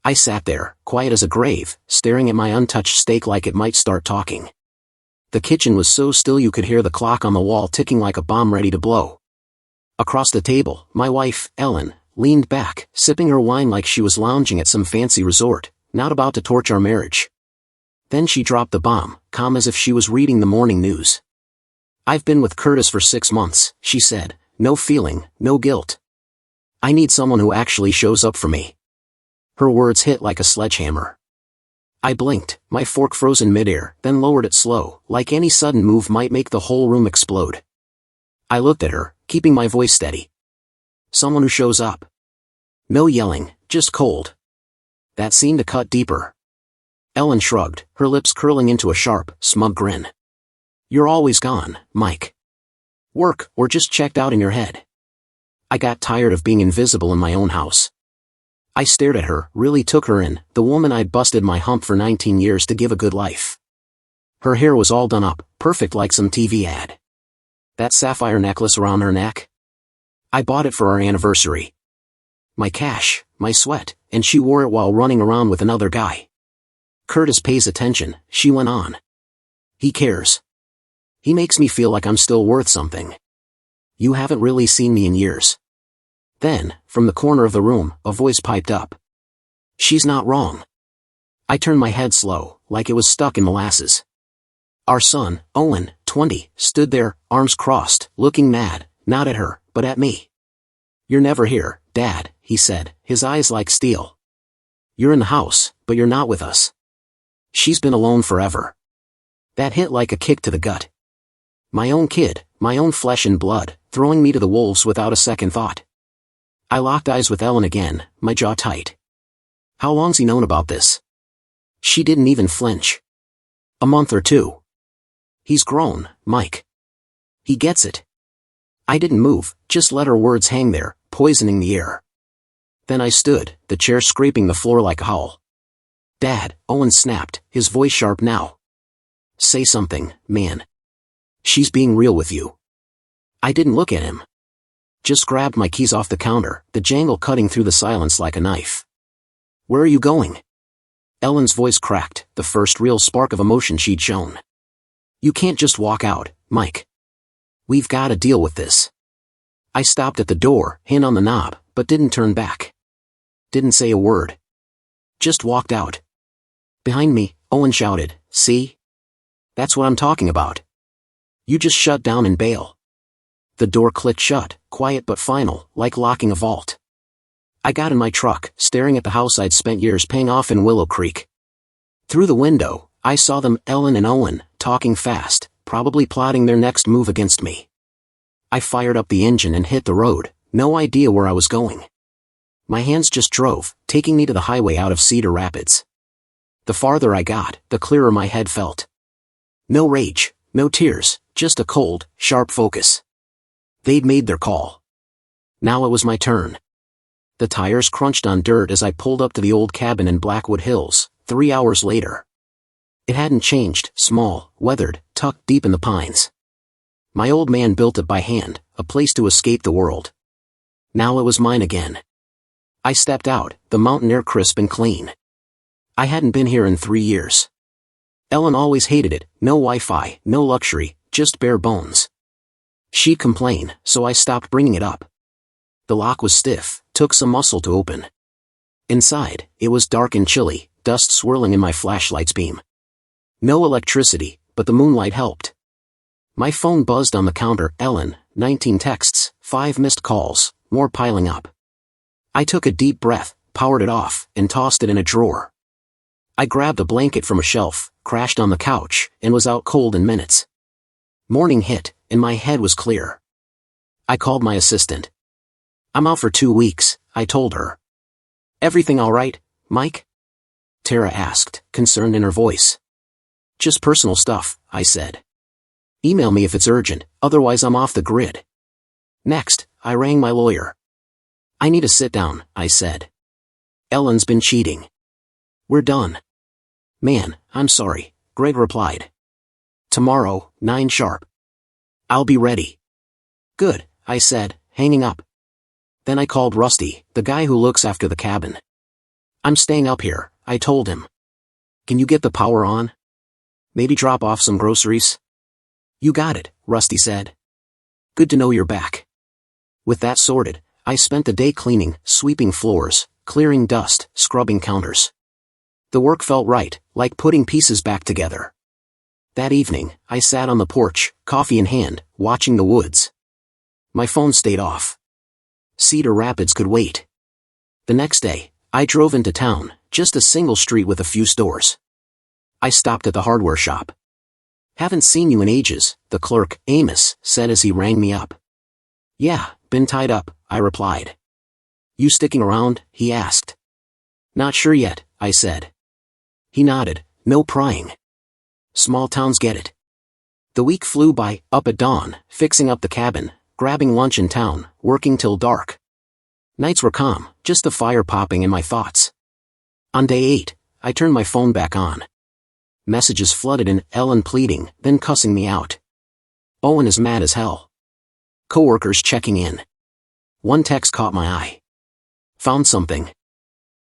I sat there, quiet as a grave, staring at my untouched steak like it might start talking. The kitchen was so still you could hear the clock on the wall ticking like a bomb ready to blow. Across the table, my wife, Ellen, leaned back, sipping her wine like she was lounging at some fancy resort, not about to torch our marriage. Then she dropped the bomb, calm as if she was reading the morning news. "I've been with Curtis for 6 months, she said, no feeling, no guilt. I need someone who actually shows up for me." Her words hit like a sledgehammer. I blinked, my fork frozen midair, then lowered it slow, like any sudden move might make the whole room explode. I looked at her, keeping my voice steady. "Someone who shows up. No yelling, just cold." That seemed to cut deeper. Ellen shrugged, her lips curling into a sharp, smug grin. "You're always gone, Mike. Work, or just checked out in your head." I got tired of being invisible in my own house. I stared at her, really took her in, the woman I'd busted my hump for 19 years to give a good life. Her hair was all done up, perfect like some TV ad. That sapphire necklace around her neck? I bought it for our anniversary. My cash, my sweat, and she wore it while running around with another guy. "Curtis pays attention," she went on. "He cares. He makes me feel like I'm still worth something. You haven't really seen me in years." Then, from the corner of the room, a voice piped up. "She's not wrong." I turned my head slow, like it was stuck in molasses. Our son, Owen, 20, stood there, arms crossed, looking mad, not at her, but at me. "You're never here, Dad," he said, his eyes like steel. "You're in the house, but you're not with us. She's been alone forever." That hit like a kick to the gut. My own kid, my own flesh and blood, throwing me to the wolves without a second thought. I locked eyes with Ellen again, my jaw tight. "How long's he known about this?" She didn't even flinch. "A month or 2. He's grown, Mike. He gets it." I didn't move, just let her words hang there, poisoning the air. Then I stood, the chair scraping the floor like a howl. "Dad," Owen snapped, his voice sharp now. "Say something, man. She's being real with you." I didn't look at him. Just grabbed my keys off the counter, the jangle cutting through the silence like a knife. "Where are you going?" Ellen's voice cracked, the first real spark of emotion she'd shown. "You can't just walk out, Mike. We've got to deal with this." I stopped at the door, hand on the knob, but didn't turn back. Didn't say a word. Just walked out. Behind me, Owen shouted, "See? That's what I'm talking about. You just shut down and bail." The door clicked shut, quiet but final, like locking a vault. I got in my truck, staring at the house I'd spent years paying off in Willow Creek. Through the window, I saw them, Ellen and Owen, talking fast, probably plotting their next move against me. I fired up the engine and hit the road, no idea where I was going. My hands just drove, taking me to the highway out of Cedar Rapids. The farther I got, the clearer my head felt. No rage, no tears, just a cold, sharp focus. They'd made their call. Now it was my turn. The tires crunched on dirt as I pulled up to the old cabin in Blackwood Hills, 3 hours later. It hadn't changed, small, weathered, tucked deep in the pines. My old man built it by hand, a place to escape the world. Now it was mine again. I stepped out, the mountain air crisp and clean. I hadn't been here in 3 years. Ellen always hated it, no Wi-Fi, no luxury, just bare bones. She'd complain, so I stopped bringing it up. The lock was stiff, took some muscle to open. Inside, it was dark and chilly, dust swirling in my flashlight's beam. No electricity, but the moonlight helped. My phone buzzed on the counter, Ellen, 19 texts, 5 missed calls, more piling up. I took a deep breath, powered it off, and tossed it in a drawer. I grabbed a blanket from a shelf, crashed on the couch, and was out cold in minutes. Morning hit, and my head was clear. I called my assistant. "I'm out for 2 weeks, I told her. "Everything all right, Mike?" Tara asked, concerned in her voice. "Just personal stuff," I said. "Email me if it's urgent, otherwise I'm off the grid." Next, I rang my lawyer. "I need a sit down," I said. "Ellen's been cheating. We're done." "Man, I'm sorry," Greg replied. "Tomorrow, 9 sharp. I'll be ready." "Good," I said, hanging up. Then I called Rusty, the guy who looks after the cabin. I'm staying up here, I told him. Can you get the power on? Maybe drop off some groceries? You got it, Rusty said. Good to know you're back. With that sorted, I spent the day cleaning, sweeping floors, clearing dust, scrubbing counters. The work felt right, like putting pieces back together. That evening, I sat on the porch, coffee in hand, watching the woods. My phone stayed off. Cedar Rapids could wait. The next day, I drove into town, just a single street with a few stores. I stopped at the hardware shop. Haven't seen you in ages, the clerk, Amos, said as he rang me up. Yeah, been tied up, I replied. You sticking around, he asked. Not sure yet, I said. He nodded, no prying. Small towns get it. The week flew by, up at dawn, fixing up the cabin, grabbing lunch in town, working till dark. Nights were calm, just the fire popping in my thoughts. On day 8, I turned my phone back on. Messages flooded in, Ellen pleading, then cussing me out. Owen is mad as hell. Coworkers checking in. One text caught my eye. Found something.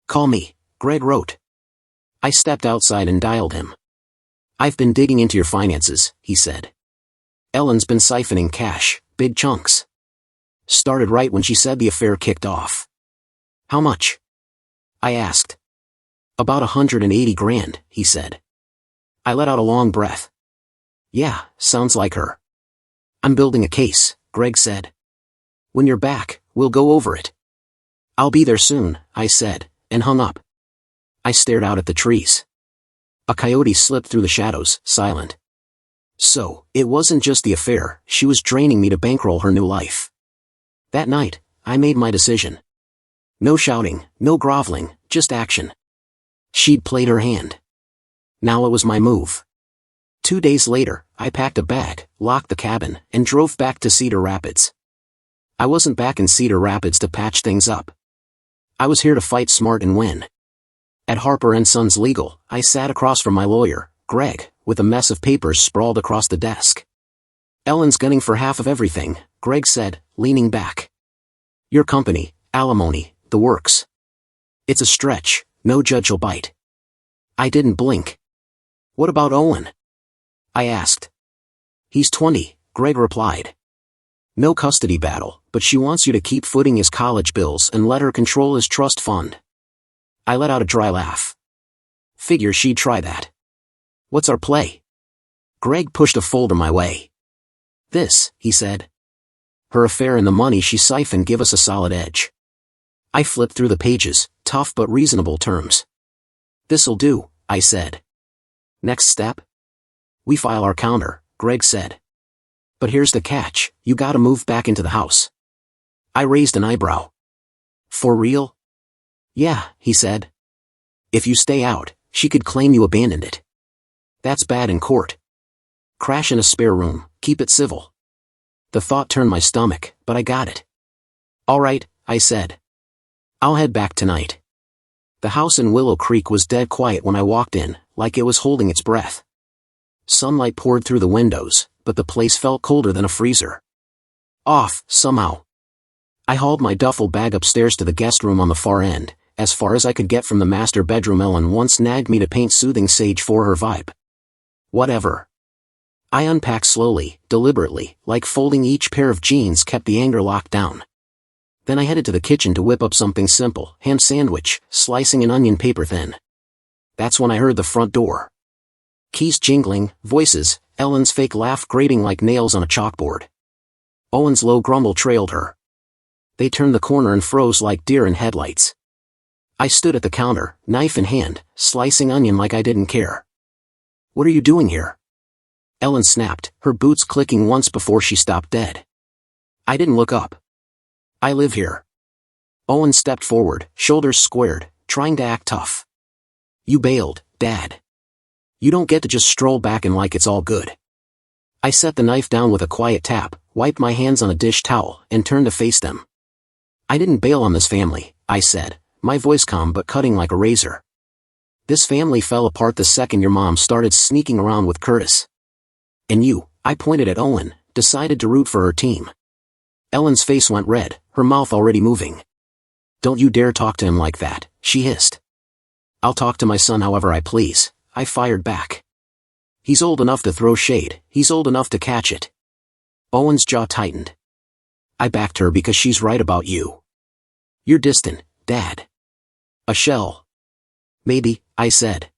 Call me, Greg wrote. I stepped outside and dialed him. I've been digging into your finances, he said. Ellen's been siphoning cash, big chunks. Started right when she said the affair kicked off. How much? I asked. About 180 grand, he said. I let out a long breath. Yeah, sounds like her. I'm building a case, Greg said. When you're back, we'll go over it. I'll be there soon, I said, and hung up. I stared out at the trees. A coyote slipped through the shadows, silent. So, it wasn't just the affair, she was draining me to bankroll her new life. That night, I made my decision. No shouting, no groveling, just action. She'd played her hand. Now it was my move. 2 days later, I packed a bag, locked the cabin, and drove back to Cedar Rapids. I wasn't back in Cedar Rapids to patch things up. I was here to fight smart and win. At Harper & Sons Legal, I sat across from my lawyer, Greg, with a mess of papers sprawled across the desk. Ellen's gunning for half of everything, Greg said, leaning back. Your company, alimony, the works. It's a stretch, no judge will bite. I didn't blink. What about Owen? I asked. He's 20, Greg replied. No custody battle, but she wants you to keep footing his college bills and let her control his trust fund. I let out a dry laugh. Figure she'd try that. What's our play? Greg pushed a folder my way. This, he said. Her affair and the money she siphoned give us a solid edge. I flipped through the pages, tough but reasonable terms. This'll do, I said. Next step? We file our counter, Greg said. But here's the catch, you gotta move back into the house. I raised an eyebrow. For real? Yeah, he said. If you stay out, she could claim you abandoned it. That's bad in court. Crash in a spare room, keep it civil. The thought turned my stomach, but I got it. All right, I said. I'll head back tonight. The house in Willow Creek was dead quiet when I walked in, like it was holding its breath. Sunlight poured through the windows, but the place felt colder than a freezer. Off, somehow. I hauled my duffel bag upstairs to the guest room on the far end, as far as I could get from the master bedroom Ellen once nagged me to paint soothing sage for her vibe. Whatever. I unpacked slowly, deliberately, like folding each pair of jeans kept the anger locked down. Then I headed to the kitchen to whip up something simple, ham sandwich, slicing an onion paper thin. That's when I heard the front door. Keys jingling, voices, Ellen's fake laugh grating like nails on a chalkboard. Owen's low grumble trailed her. They turned the corner and froze like deer in headlights. I stood at the counter, knife in hand, slicing onion like I didn't care. What are you doing here? Ellen snapped, her boots clicking once before she stopped dead. I didn't look up. I live here. Owen stepped forward, shoulders squared, trying to act tough. You bailed, Dad. You don't get to just stroll back and like it's all good. I set the knife down with a quiet tap, wiped my hands on a dish towel, and turned to face them. I didn't bail on this family, I said, my voice calm but cutting like a razor. This family fell apart the second your mom started sneaking around with Curtis. And you, I pointed at Owen, decided to root for her team. Ellen's face went red, her mouth already moving. Don't you dare talk to him like that, she hissed. I'll talk to my son however I please, I fired back. He's old enough to throw shade, he's old enough to catch it. Owen's jaw tightened. I backed her because she's right about you. You're distant, Dad. A shell. Maybe, I said.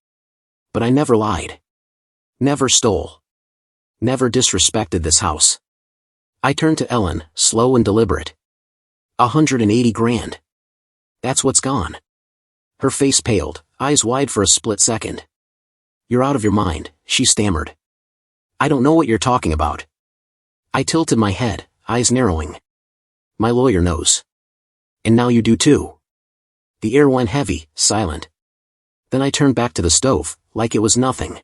But I never lied. Never stole. Never disrespected this house. I turned to Ellen, slow and deliberate. 180 grand. That's what's gone. Her face paled, eyes wide for a split second. You're out of your mind, she stammered. I don't know what you're talking about. I tilted my head, eyes narrowing. My lawyer knows. And now you do too. The air went heavy, silent. Then I turned back to the stove, like it was nothing.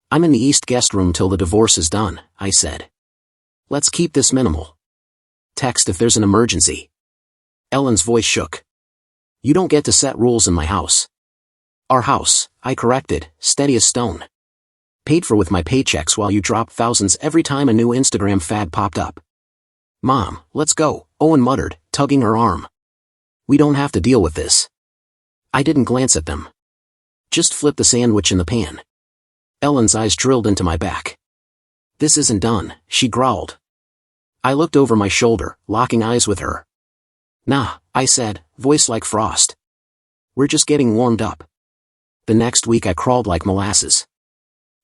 I'm in the east guest room till the divorce is done, I said. Let's keep this minimal. Text if there's an emergency. Ellen's voice shook. You don't get to set rules in my house. Our house, I corrected, steady as stone. Paid for with my paychecks while you drop thousands every time a new Instagram fad popped up. Mom, let's go, Owen muttered, tugging her arm. We don't have to deal with this. I didn't glance at them. Just flip the sandwich in the pan. Ellen's eyes drilled into my back. This isn't done, she growled. I looked over my shoulder, locking eyes with her. Nah, I said, voice like frost. We're just getting warmed up. The next week I crawled like molasses.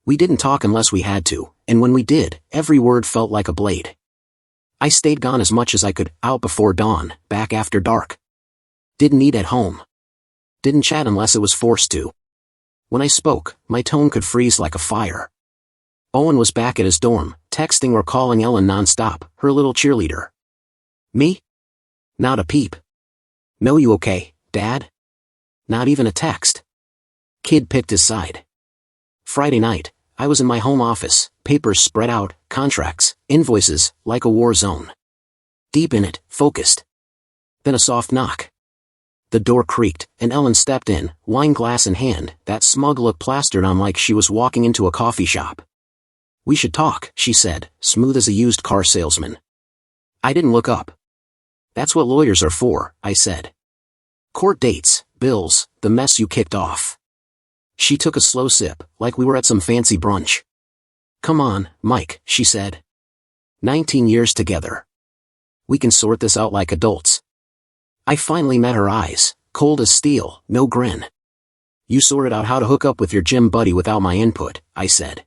We didn't talk unless we had to, and when we did, every word felt like a blade. I stayed gone as much as I could, out before dawn, back after dark. Didn't eat at home. Didn't chat unless it was forced to. When I spoke, my tone could freeze like a fire. Owen was back at his dorm, texting or calling Ellen nonstop, her little cheerleader. Me? Not a peep. No, you okay, Dad? Not even a text. Kid picked his side. Friday night, I was in my home office, papers spread out, contracts, invoices, like a war zone. Deep in it, focused. Then a soft knock. The door creaked, and Ellen stepped in, wine glass in hand, that smug look plastered on like she was walking into a coffee shop. We should talk, she said, smooth as a used car salesman. I didn't look up. That's what lawyers are for, I said. Court dates, bills, the mess you kicked off. She took a slow sip, like we were at some fancy brunch. Come on, Mike, she said. 19 years together. We can sort this out like adults. I finally met her eyes, cold as steel, no grin. You sorted out how to hook up with your gym buddy without my input, I said.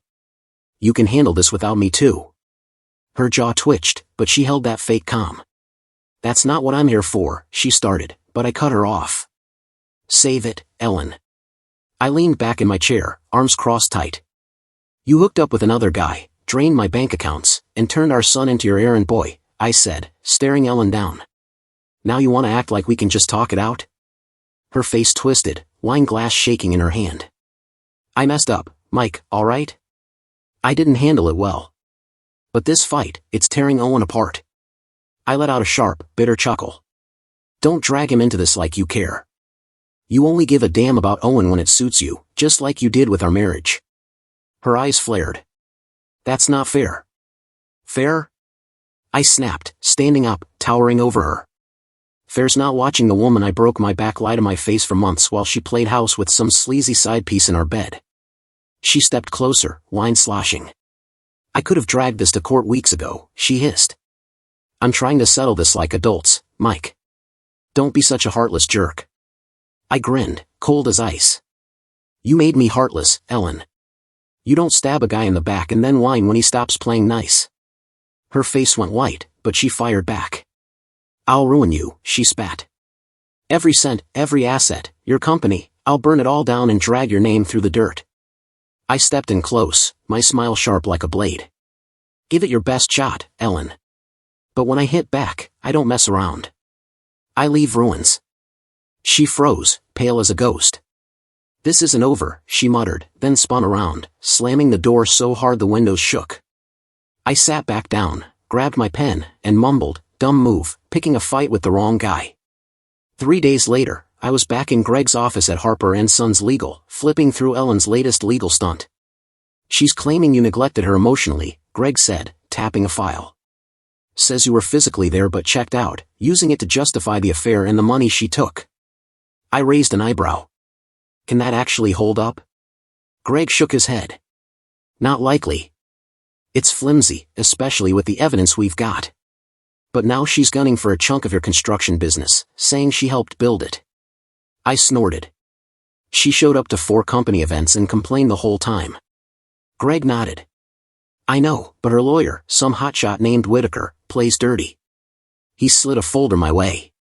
You can handle this without me too. Her jaw twitched, but she held that fake calm. That's not what I'm here for, she started, but I cut her off. Save it, Ellen. I leaned back in my chair, arms crossed tight. You hooked up with another guy, drained my bank accounts, and turned our son into your errand boy, I said, staring Ellen down. Now you want to act like we can just talk it out? Her face twisted, wine glass shaking in her hand. I messed up, Mike, all right? I didn't handle it well. But this fight, it's tearing Owen apart. I let out a sharp, bitter chuckle. Don't drag him into this like you care. You only give a damn about Owen when it suits you, just like you did with our marriage. Her eyes flared. That's not fair. Fair? I snapped, standing up, towering over her. Fair's not watching the woman I broke my back lie to my face for months while she played house with some sleazy side piece in our bed. She stepped closer, wine sloshing. I could have dragged this to court weeks ago, she hissed. I'm trying to settle this like adults, Mike. Don't be such a heartless jerk. I grinned, cold as ice. You made me heartless, Ellen. You don't stab a guy in the back and then whine when he stops playing nice. Her face went white, but she fired back. I'll ruin you, she spat. Every cent, every asset, your company, I'll burn it all down and drag your name through the dirt. I stepped in close, my smile sharp like a blade. Give it your best shot, Ellen. But when I hit back, I don't mess around. I leave ruins. She froze, pale as a ghost. This isn't over, she muttered, then spun around, slamming the door so hard the windows shook. I sat back down, grabbed my pen, and mumbled, dumb move, picking a fight with the wrong guy. 3 days later, I was back in Greg's office at Harper & Sons Legal, flipping through Ellen's latest legal stunt. She's claiming you neglected her emotionally, Greg said, tapping a file. Says you were physically there but checked out, using it to justify the affair and the money she took. I raised an eyebrow. Can that actually hold up? Greg shook his head. Not likely. It's flimsy, especially with the evidence we've got. But now she's gunning for a chunk of your construction business, saying she helped build it. I snorted. She showed up to 4 company events and complained the whole time. Greg nodded. I know, but her lawyer, some hotshot named Whitaker, plays dirty. He slid a folder my way.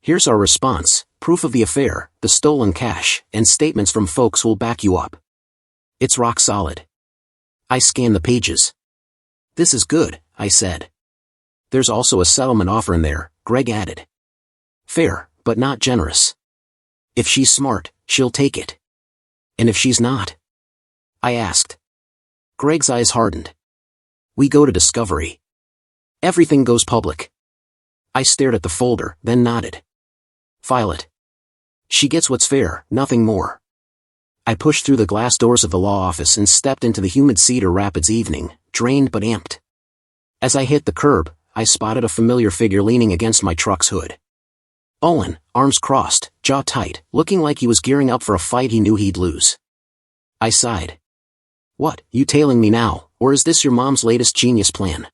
Here's our response, proof of the affair, the stolen cash, and statements from folks who'll back you up. It's rock solid. I scanned the pages. This is good, I said. There's also a settlement offer in there, Greg added. Fair, but not generous. If she's smart, she'll take it. And if she's not? I asked. Greg's eyes hardened. We go to discovery. Everything goes public. I stared at the folder, then nodded. File it. She gets what's fair, nothing more. I pushed through the glass doors of the law office and stepped into the humid Cedar Rapids evening, drained but amped. As I hit the curb, I spotted a familiar figure leaning against my truck's hood. Owen, arms crossed, jaw tight, looking like he was gearing up for a fight he knew he'd lose. I sighed. What, you tailing me now, or is this your mom's latest genius plan?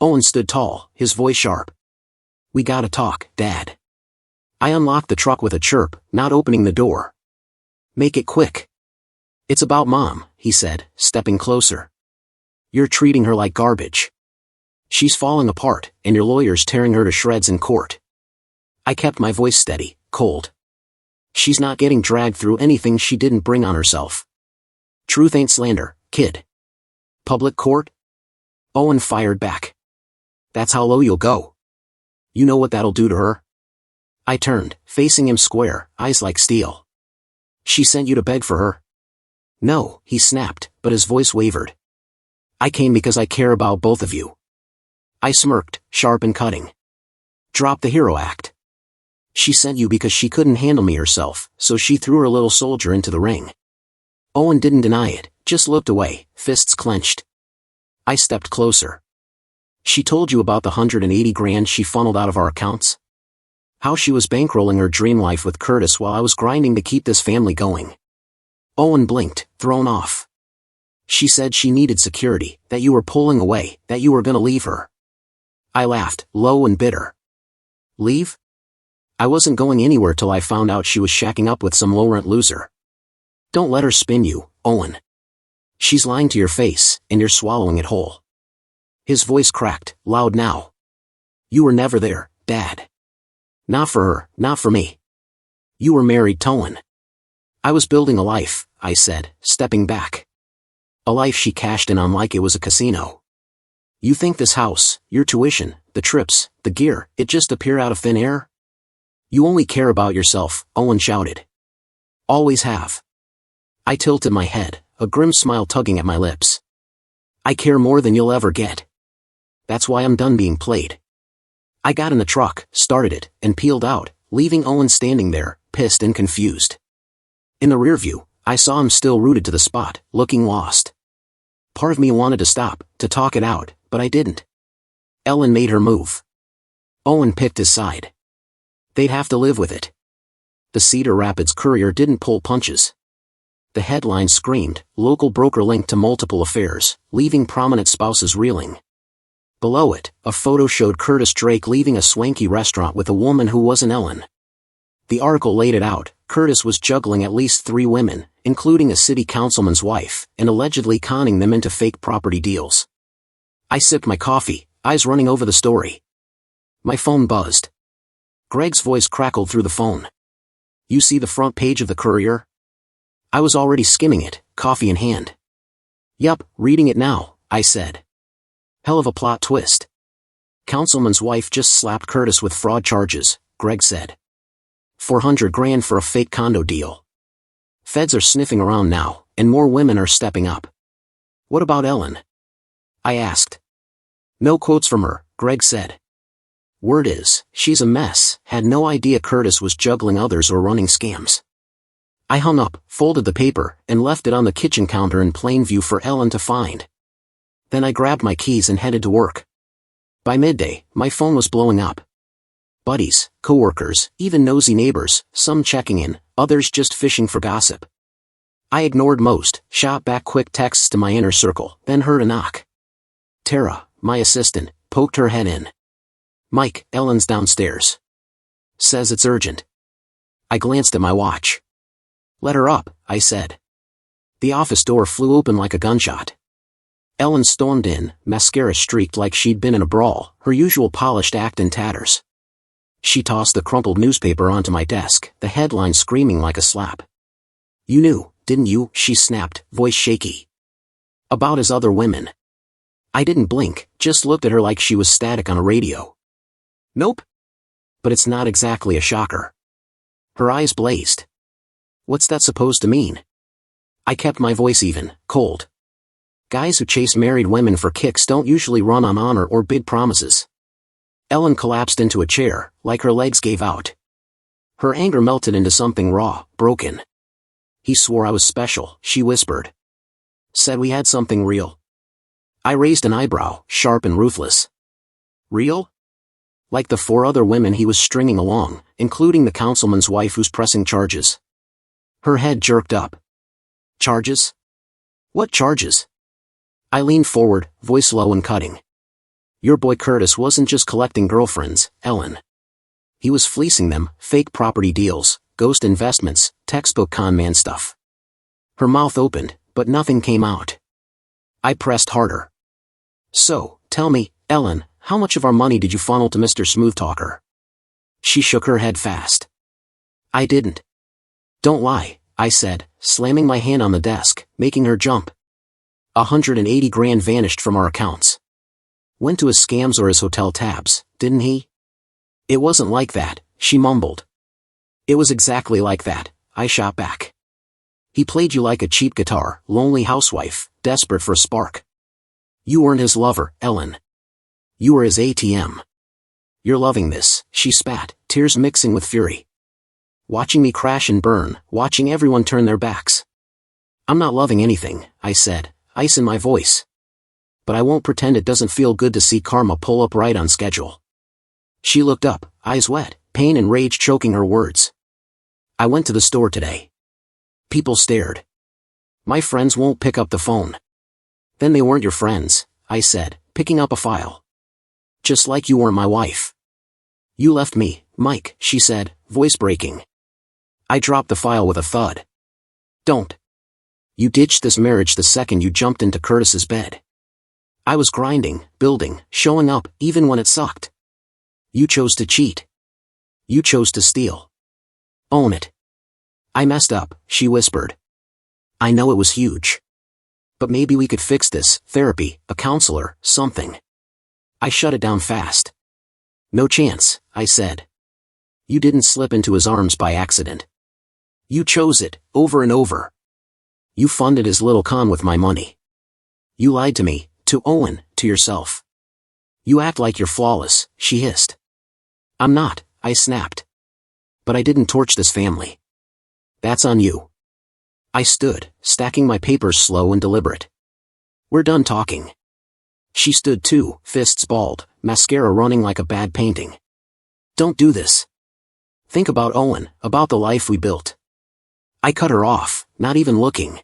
Owen stood tall, his voice sharp. We gotta talk, Dad. I unlocked the truck with a chirp, not opening the door. Make it quick. It's about Mom, he said, stepping closer. You're treating her like garbage. She's falling apart, and your lawyer's tearing her to shreds in court. I kept my voice steady, cold. She's not getting dragged through anything she didn't bring on herself. Truth ain't slander, kid. Public court? Owen fired back. That's how low you'll go. You know what that'll do to her? I turned, facing him square, eyes like steel. She sent you to beg for her? No, he snapped, but his voice wavered. I came because I care about both of you. I smirked, sharp and cutting. Drop the hero act. She sent you because she couldn't handle me herself, so she threw her little soldier into the ring. Owen didn't deny it, just looked away, fists clenched. I stepped closer. She told you about the $180,000 she funneled out of our accounts? How she was bankrolling her dream life with Curtis while I was grinding to keep this family going. Owen blinked, thrown off. She said she needed security, that you were pulling away, that you were gonna leave her. I laughed, low and bitter. Leave? I wasn't going anywhere till I found out she was shacking up with some low-rent loser. Don't let her spin you, Owen. She's lying to your face, and you're swallowing it whole. His voice cracked, loud now. You were never there, Dad. Not for her, not for me. You were married to Owen. I was building a life, I said, stepping back. A life she cashed in on like it was a casino. You think this house, your tuition, the trips, the gear, it just appear out of thin air? You only care about yourself, Owen shouted. Always have. I tilted my head, a grim smile tugging at my lips. I care more than you'll ever get. That's why I'm done being played. I got in the truck, started it, and peeled out, leaving Owen standing there, pissed and confused. In the rearview, I saw him still rooted to the spot, looking lost. Part of me wanted to stop, to talk it out, but I didn't. Ellen made her move. Owen picked his side. They'd have to live with it. The Cedar Rapids Courier didn't pull punches. The headline screamed, local broker linked to multiple affairs, leaving prominent spouses reeling. Below it, a photo showed Curtis Drake leaving a swanky restaurant with a woman who wasn't Ellen. The article laid it out, Curtis was juggling at least 3 women, including a city councilman's wife, and allegedly conning them into fake property deals. I sipped my coffee, eyes running over the story. My phone buzzed. Greg's voice crackled through the phone. You see the front page of the Courier? I was already skimming it, coffee in hand. Yup, reading it now, I said. Hell of a plot twist. Councilman's wife just slapped Curtis with fraud charges, Greg said. $400,000 for a fake condo deal. Feds are sniffing around now, and more women are stepping up. What about Ellen? I asked. No quotes from her, Greg said. Word is, she's a mess, had no idea Curtis was juggling others or running scams. I hung up, folded the paper, and left it on the kitchen counter in plain view for Ellen to find. Then I grabbed my keys and headed to work. By midday, my phone was blowing up. Buddies, coworkers, even nosy neighbors, some checking in, others just fishing for gossip. I ignored most, shot back quick texts to my inner circle, then heard a knock. Tara, my assistant, poked her head in. Mike, Ellen's downstairs. Says it's urgent. I glanced at my watch. Let her up, I said. The office door flew open like a gunshot. Ellen stormed in, mascara streaked like she'd been in a brawl, her usual polished act in tatters. She tossed the crumpled newspaper onto my desk, the headline screaming like a slap. You knew, didn't you? She snapped, voice shaky. About his other women. I didn't blink, just looked at her like she was static on a radio. Nope. But it's not exactly a shocker. Her eyes blazed. What's that supposed to mean? I kept my voice even, cold. Guys who chase married women for kicks don't usually run on honor or big promises. Ellen collapsed into a chair, like her legs gave out. Her anger melted into something raw, broken. He swore I was special, she whispered. Said we had something real. I raised an eyebrow, sharp and ruthless. Real? Like the 4 other women he was stringing along, including the councilman's wife who's pressing charges. Her head jerked up. Charges? What charges? I leaned forward, voice low and cutting. Your boy Curtis wasn't just collecting girlfriends, Ellen. He was fleecing them, fake property deals, ghost investments, textbook con man stuff. Her mouth opened, but nothing came out. I pressed harder. So, tell me, Ellen, how much of our money did you funnel to Mr. Smooth Talker? She shook her head fast. I didn't. Don't lie, I said, slamming my hand on the desk, making her jump. 180 grand vanished from our accounts. Went to his scams or his hotel tabs, didn't he? It wasn't like that, she mumbled. It was exactly like that, I shot back. He played you like a cheap guitar, lonely housewife, desperate for a spark. You weren't his lover, Ellen. You were his ATM. You're loving this, she spat, tears mixing with fury. Watching me crash and burn, watching everyone turn their backs. I'm not loving anything, I said, ice in my voice. But I won't pretend it doesn't feel good to see karma pull up right on schedule. She looked up, eyes wet, pain and rage choking her words. I went to the store today. People stared. My friends won't pick up the phone. Then they weren't your friends, I said, picking up a file. Just like you weren't my wife. You left me, Mike, she said, voice breaking. I dropped the file with a thud. Don't. You ditched this marriage the second you jumped into Curtis's bed. I was grinding, building, showing up, even when it sucked. You chose to cheat. You chose to steal. Own it. I messed up, she whispered. I know it was huge. But maybe we could fix this, therapy, a counselor, something. I shut it down fast. No chance, I said. You didn't slip into his arms by accident. You chose it, over and over. You funded his little con with my money. You lied to me, to Owen, to yourself. You act like you're flawless, she hissed. I'm not, I snapped. But I didn't torch this family. That's on you. I stood, stacking my papers slow and deliberate. We're done talking. She stood too, fists balled, mascara running like a bad painting. Don't do this. Think about Owen, about the life we built. I cut her off, not even looking.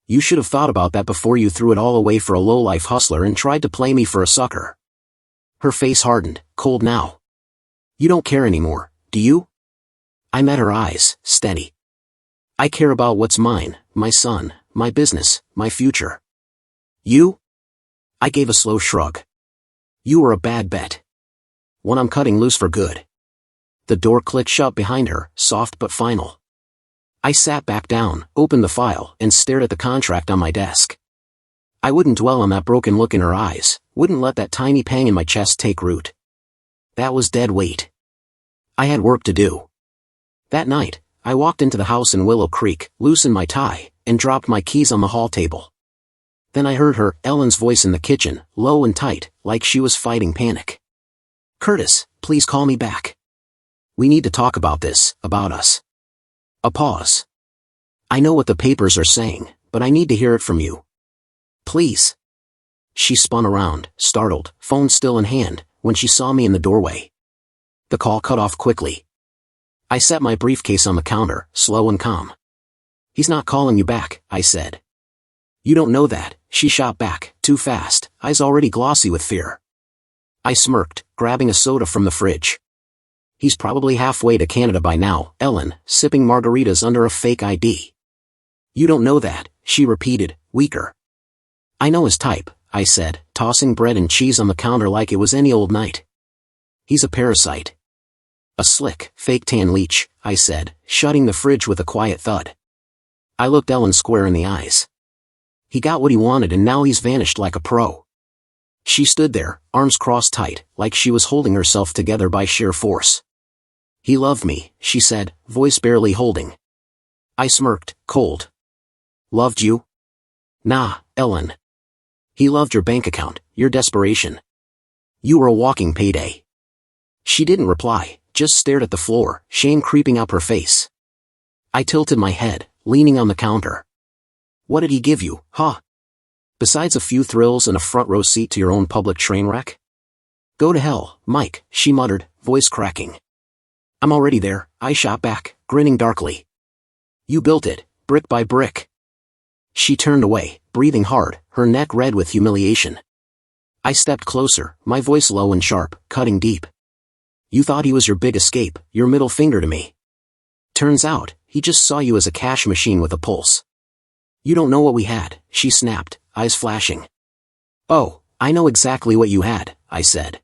You should have thought about that before you threw it all away for a low-life hustler and tried to play me for a sucker. Her face hardened, cold now. You don't care anymore, do you? I met her eyes, steady. I care about what's mine, my son, my business, my future. You? I gave a slow shrug. You were a bad bet. One I'm cutting loose for good. The door clicked shut behind her, soft but final. I sat back down, opened the file, and stared at the contract on my desk. I wouldn't dwell on that broken look in her eyes, wouldn't let that tiny pang in my chest take root. That was dead weight. I had work to do. That night, I walked into the house in Willow Creek, loosened my tie, and dropped my keys on the hall table. Then I heard her, Ellen's voice in the kitchen, low and tight, like she was fighting panic. Curtis, please call me back. We need to talk about this, about us. A pause. I know what the papers are saying, but I need to hear it from you. Please. She spun around, startled, phone still in hand, when she saw me in the doorway. The call cut off quickly. I set my briefcase on the counter, slow and calm. He's not calling you back, I said. You don't know that, she shot back, too fast, eyes already glossy with fear. I smirked, grabbing a soda from the fridge. He's probably halfway to Canada by now, Ellen, sipping margaritas under a fake ID. You don't know that, she repeated, weaker. I know his type, I said, tossing bread and cheese on the counter like it was any old night. He's a parasite. A slick, fake tan leech, I said, shutting the fridge with a quiet thud. I looked Ellen square in the eyes. He got what he wanted and now he's vanished like a pro. She stood there, arms crossed tight, like she was holding herself together by sheer force. He loved me, she said, voice barely holding. I smirked, cold. Loved you? Nah, Ellen. He loved your bank account, your desperation. You were a walking payday. She didn't reply, just stared at the floor, shame creeping up her face. I tilted my head, leaning on the counter. What did he give you, huh? Besides a few thrills and a front row seat to your own public train wreck? Go to hell, Mike, she muttered, voice cracking. I'm already there, I shot back, grinning darkly. You built it, brick by brick. She turned away, breathing hard, her neck red with humiliation. I stepped closer, my voice low and sharp, cutting deep. You thought he was your big escape, your middle finger to me. Turns out, he just saw you as a cash machine with a pulse. You don't know what we had, she snapped, eyes flashing. Oh, I know exactly what you had, I said.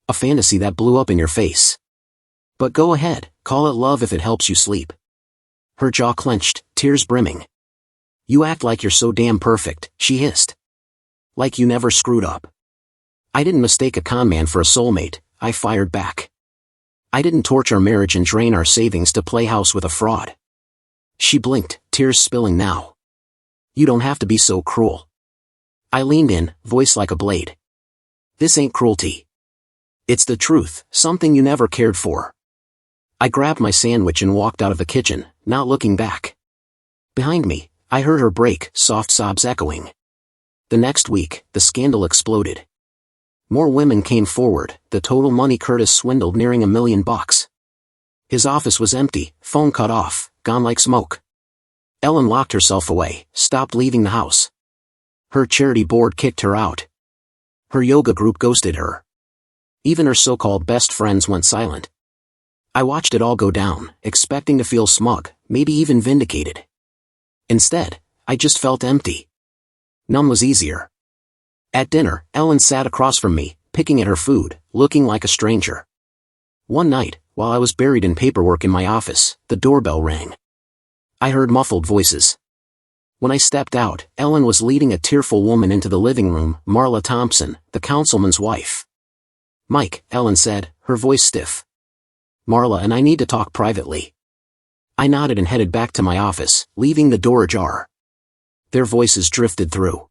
A fantasy that blew up in your face. But go ahead, call it love if it helps you sleep. Her jaw clenched, tears brimming. You act like you're so damn perfect, she hissed. Like you never screwed up. I didn't mistake a con man for a soulmate, I fired back. I didn't torch our marriage and drain our savings to play house with a fraud. She blinked, tears spilling now. You don't have to be so cruel. I leaned in, voice like a blade. This ain't cruelty. It's the truth, something you never cared for. I grabbed my sandwich and walked out of the kitchen, not looking back. Behind me, I heard her break, soft sobs echoing. The next week, the scandal exploded. More women came forward, the total money Curtis swindled nearing $1 million. His office was empty, phone cut off, gone like smoke. Ellen locked herself away, stopped leaving the house. Her charity board kicked her out. Her yoga group ghosted her. Even her so-called best friends went silent. I watched it all go down, expecting to feel smug, maybe even vindicated. Instead, I just felt empty. None was easier. At dinner, Ellen sat across from me, picking at her food, looking like a stranger. One night, while I was buried in paperwork in my office, the doorbell rang. I heard muffled voices. When I stepped out, Ellen was leading a tearful woman into the living room, Marla Thompson, the councilman's wife. Mike, Ellen said, her voice stiff. Marla and I need to talk privately. I nodded and headed back to my office, leaving the door ajar. Their voices drifted through.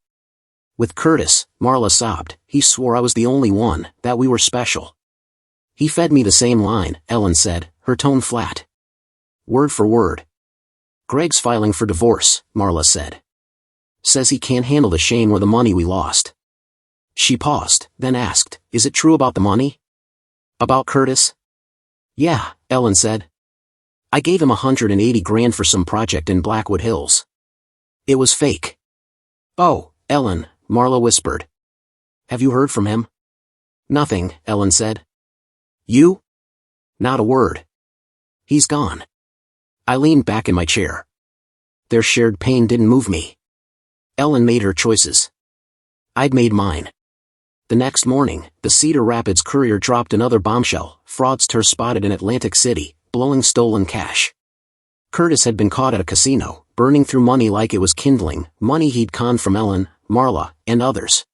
With Curtis, Marla sobbed, he swore I was the only one, that we were special. He fed me the same line, Ellen said, her tone flat. Word for word. Greg's filing for divorce, Marla said. Says he can't handle the shame or the money we lost. She paused, then asked, is it true about the money? About Curtis? Yeah, Ellen said. I gave him $180,000 for some project in Blackwood Hills. It was fake. Oh, Ellen, Marla whispered. Have you heard from him? Nothing, Ellen said. You? Not a word. He's gone. I leaned back in my chair. Their shared pain didn't move me. Ellen made her choices. I'd made mine. The next morning, the Cedar Rapids Courier dropped another bombshell, fraudster spotted in Atlantic City, blowing stolen cash. Curtis had been caught at a casino, burning through money like it was kindling, money he'd conned from Ellen, Marla, and others.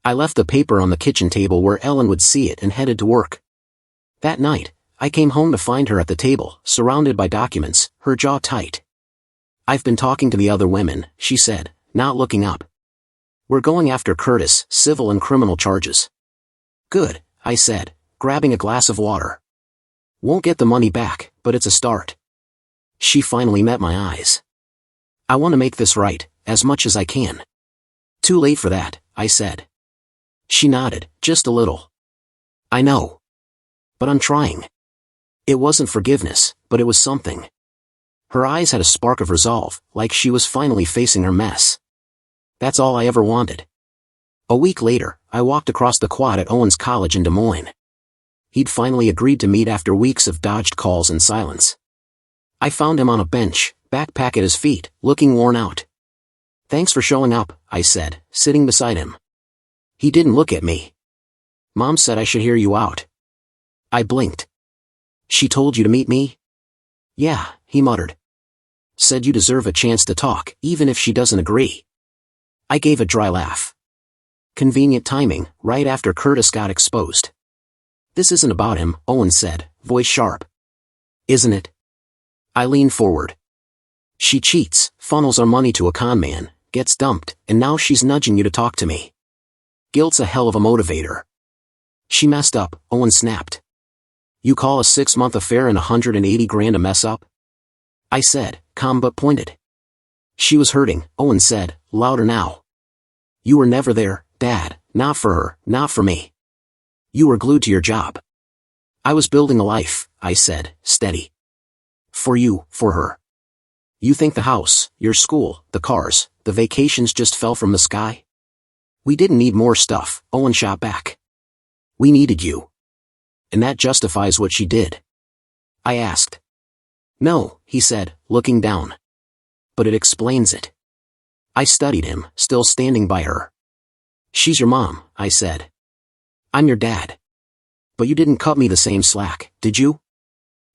I left the paper on the kitchen table where Ellen would see it and headed to work. That night, I came home to find her at the table, surrounded by documents, her jaw tight. I've been talking to the other women, she said, not looking up. We're going after Curtis, civil and criminal charges. Good, I said, grabbing a glass of water. Won't get the money back, but it's a start. She finally met my eyes. I want to make this right, as much as I can. Too late for that, I said. She nodded, just a little. I know. But I'm trying. It wasn't forgiveness, but it was something. Her eyes had a spark of resolve, like she was finally facing her mess. That's all I ever wanted. A week later, I walked across the quad at Owen's college in Des Moines. He'd finally agreed to meet after weeks of dodged calls and silence. I found him on a bench, backpack at his feet, looking worn out. "Thanks for showing up," I said, sitting beside him. He didn't look at me. "Mom said I should hear you out." I blinked. "She told you to meet me?" "Yeah," he muttered. "Said you deserve a chance to talk, even if she doesn't agree." I gave a dry laugh. Convenient timing, right after Curtis got exposed. "This isn't about him," Owen said, voice sharp. "Isn't it?" I leaned forward. "She cheats, funnels our money to a con man, gets dumped, and now she's nudging you to talk to me. Guilt's a hell of a motivator." "She messed up," Owen snapped. "You call a 6-month affair and $180,000 a mess up?" I said, calm but pointed. "She was hurting," Owen said, louder now. "You were never there, Dad, not for her, not for me. You were glued to your job." "I was building a life," I said, steady. "For you, for her. You think the house, your school, the cars, the vacations just fell from the sky?" "We didn't need more stuff," Owen shot back. "We needed you. And that justifies what she did." I asked. "No," he said, looking down. "But it explains it." I studied him, still standing by her. "She's your mom," I said. "I'm your dad. But you didn't cut me the same slack, did you?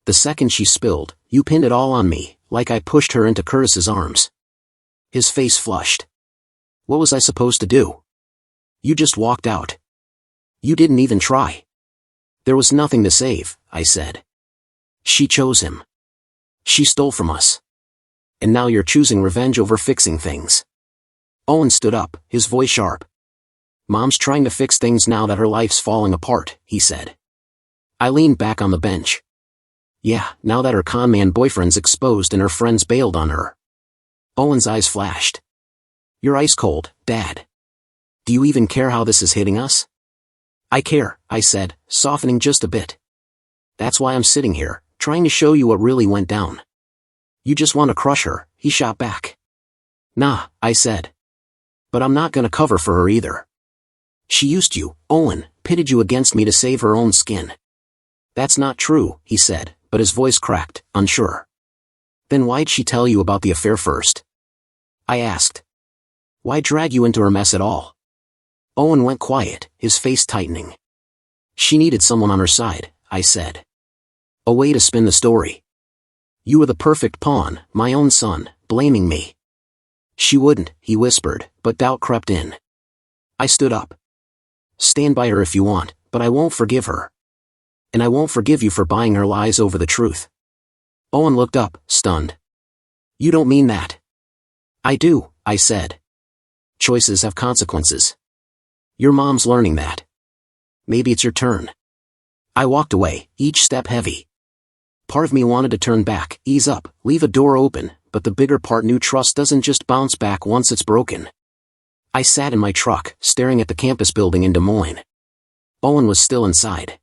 The second she spilled, you pinned it all on me, like I pushed her into Curtis's arms." His face flushed. "What was I supposed to do? You just walked out. You didn't even try." "There was nothing to save," I said. "She chose him. She stole from us. And now you're choosing revenge over fixing things." Owen stood up, his voice sharp. "Mom's trying to fix things now that her life's falling apart," he said. I leaned back on the bench. "Yeah, now that her con-man boyfriend's exposed and her friends bailed on her." Owen's eyes flashed. "You're ice cold, Dad. Do you even care how this is hitting us?" "I care," I said, softening just a bit. "That's why I'm sitting here, trying to show you what really went down." "You just want to crush her," he shot back. "Nah," I said. "But I'm not gonna cover for her either. She used you, Owen, pitted you against me to save her own skin." "That's not true," he said, but his voice cracked, unsure. "Then why'd she tell you about the affair first?" I asked. "Why drag you into her mess at all?" Owen went quiet, his face tightening. "She needed someone on her side," I said. "A way to spin the story. You were the perfect pawn, my own son, blaming me." "She wouldn't," he whispered, but doubt crept in. I stood up. "Stand by her if you want, but I won't forgive her. And I won't forgive you for buying her lies over the truth." Owen looked up, stunned. "You don't mean that." "I do," I said. "Choices have consequences. Your mom's learning that. Maybe it's your turn." I walked away, each step heavy. Part of me wanted to turn back, ease up, leave a door open, but the bigger part knew trust doesn't just bounce back once it's broken. I sat in my truck, staring at the campus building in Des Moines. Owen was still inside.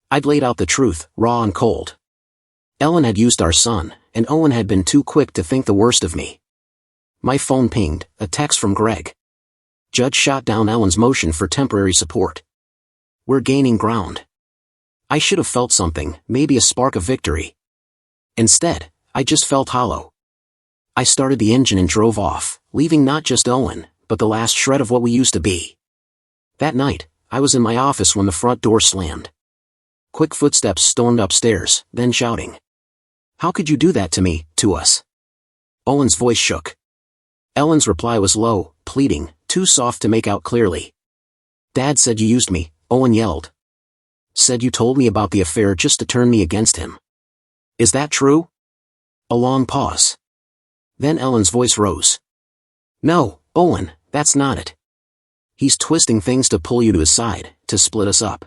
I'd laid out the truth, raw and cold. Ellen had used our son, and Owen had been too quick to think the worst of me. My phone pinged, a text from Greg. Judge shot down Ellen's motion for temporary support. We're gaining ground. I should have felt something, maybe a spark of victory. Instead, I just felt hollow. I started the engine and drove off, leaving not just Owen, but the last shred of what we used to be. That night, I was in my office when the front door slammed. Quick footsteps stormed upstairs, then shouting. "How could you do that to me, to us?" Owen's voice shook. Ellen's reply was low, pleading, too soft to make out clearly. "Dad said you used me," Owen yelled. "Said you told me about the affair just to turn me against him. Is that true?" A long pause. Then Ellen's voice rose. "No, Owen, that's not it. He's twisting things to pull you to his side, to split us up."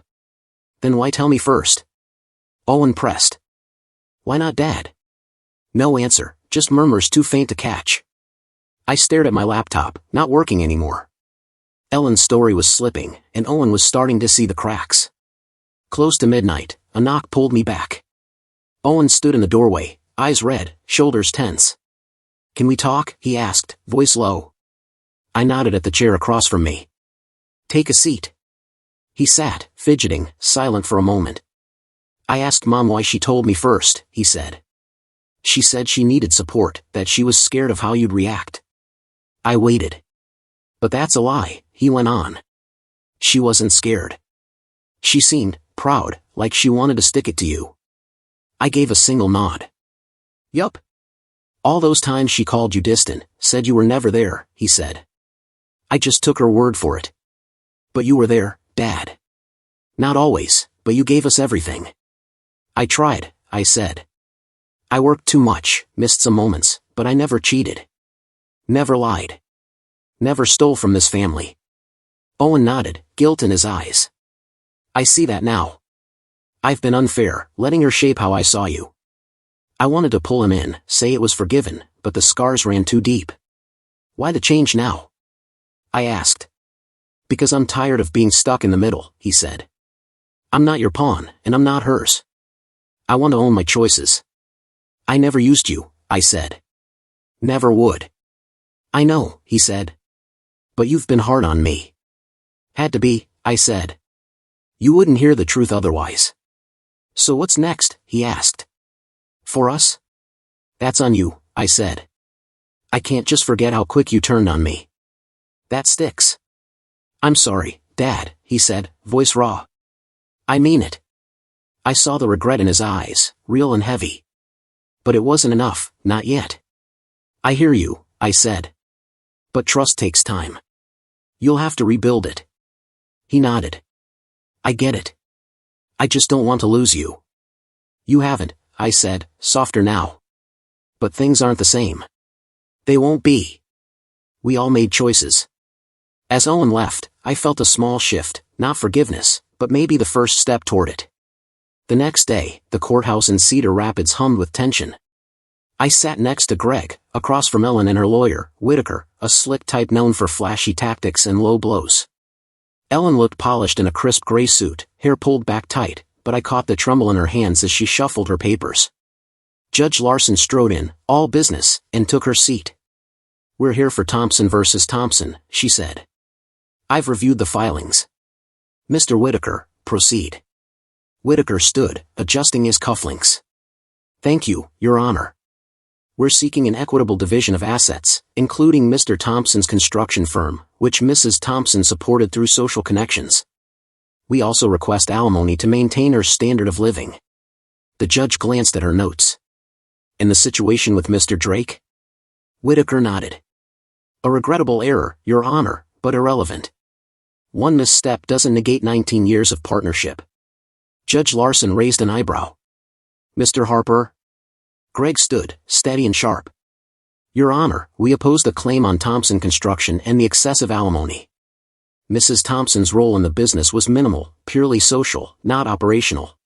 "Then why tell me first?" Owen pressed. "Why not Dad?" No answer, just murmurs too faint to catch. I stared at my laptop, not working anymore. Ellen's story was slipping, and Owen was starting to see the cracks. Close to midnight, a knock pulled me back. Owen stood in the doorway, eyes red, shoulders tense. "Can we talk?" he asked, voice low. I nodded at the chair across from me. "Take a seat." He sat, fidgeting, silent for a moment. "I asked Mom why she told me first," he said. "She said she needed support, that she was scared of how you'd react." I waited. "But that's a lie," he went on. "She wasn't scared. She seemed proud, like she wanted to stick it to you." I gave a single nod. "Yup. All those times she called you distant, said you were never there," he said. I just took her word for it. "But you were there, Dad." "Not always, but you gave us everything." "I tried," I said. "I worked too much, missed some moments, but I never cheated. Never lied. Never stole from this family." Owen nodded, guilt in his eyes. "I see that now. I've been unfair, letting her shape how I saw you." I wanted to pull him in, say it was forgiven, but the scars ran too deep. "Why the change now?" I asked. "Because I'm tired of being stuck in the middle," he said. "I'm not your pawn, and I'm not hers. I want to own my choices." "I never used you," I said. "Never would." "I know," he said. "But you've been hard on me." "Had to be," I said. "You wouldn't hear the truth otherwise." "So what's next?" he asked. "For us?" "That's on you," I said. "I can't just forget how quick you turned on me. That sticks." "I'm sorry, Dad," he said, voice raw. "I mean it." I saw the regret in his eyes, real and heavy. "But it wasn't enough, not yet." "I hear you," I said. "But trust takes time. You'll have to rebuild it." He nodded. "I get it. I just don't want to lose you." "You haven't," I said, softer now. "But things aren't the same. They won't be. We all made choices." As Owen left, I felt a small shift, not forgiveness, but maybe the first step toward it. The next day, the courthouse in Cedar Rapids hummed with tension. I sat next to Greg, across from Ellen and her lawyer, Whitaker, a slick type known for flashy tactics and low blows. Ellen looked polished in a crisp gray suit, hair pulled back tight, but I caught the tremble in her hands as she shuffled her papers. Judge Larson strode in, all business, and took her seat. "We're here for Thompson versus Thompson," she said. "I've reviewed the filings. Mr. Whitaker, proceed." Whitaker stood, adjusting his cufflinks. "Thank you, Your Honor. We're seeking an equitable division of assets, including Mr. Thompson's construction firm, which Mrs. Thompson supported through social connections. We also request alimony to maintain her standard of living." The judge glanced at her notes. "And the situation with Mr. Drake?" Whitaker nodded. "A regrettable error, Your Honor, but irrelevant. One misstep doesn't negate 19 years of partnership." Judge Larson raised an eyebrow. "Mr. Harper?" Greg stood, steady and sharp. "Your Honor, we oppose the claim on Thompson Construction and the excessive alimony. Mrs. Thompson's role in the business was minimal, purely social, not operational."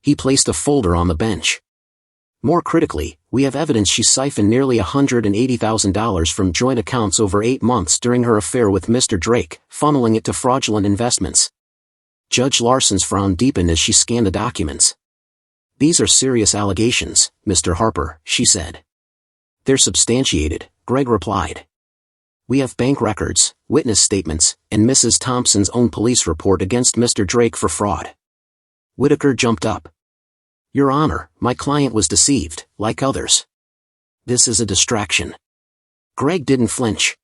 He placed a folder on the bench. "More critically, we have evidence she siphoned nearly $180,000 from joint accounts over 8 months during her affair with Mr. Drake, funneling it to fraudulent investments." Judge Larson's frown deepened as she scanned the documents. "These are serious allegations, Mr. Harper," she said. "They're substantiated," Greg replied. "We have bank records, witness statements, and Mrs. Thompson's own police report against Mr. Drake for fraud." Whitaker jumped up. "Your Honor, my client was deceived, like others. This is a distraction." Greg didn't flinch.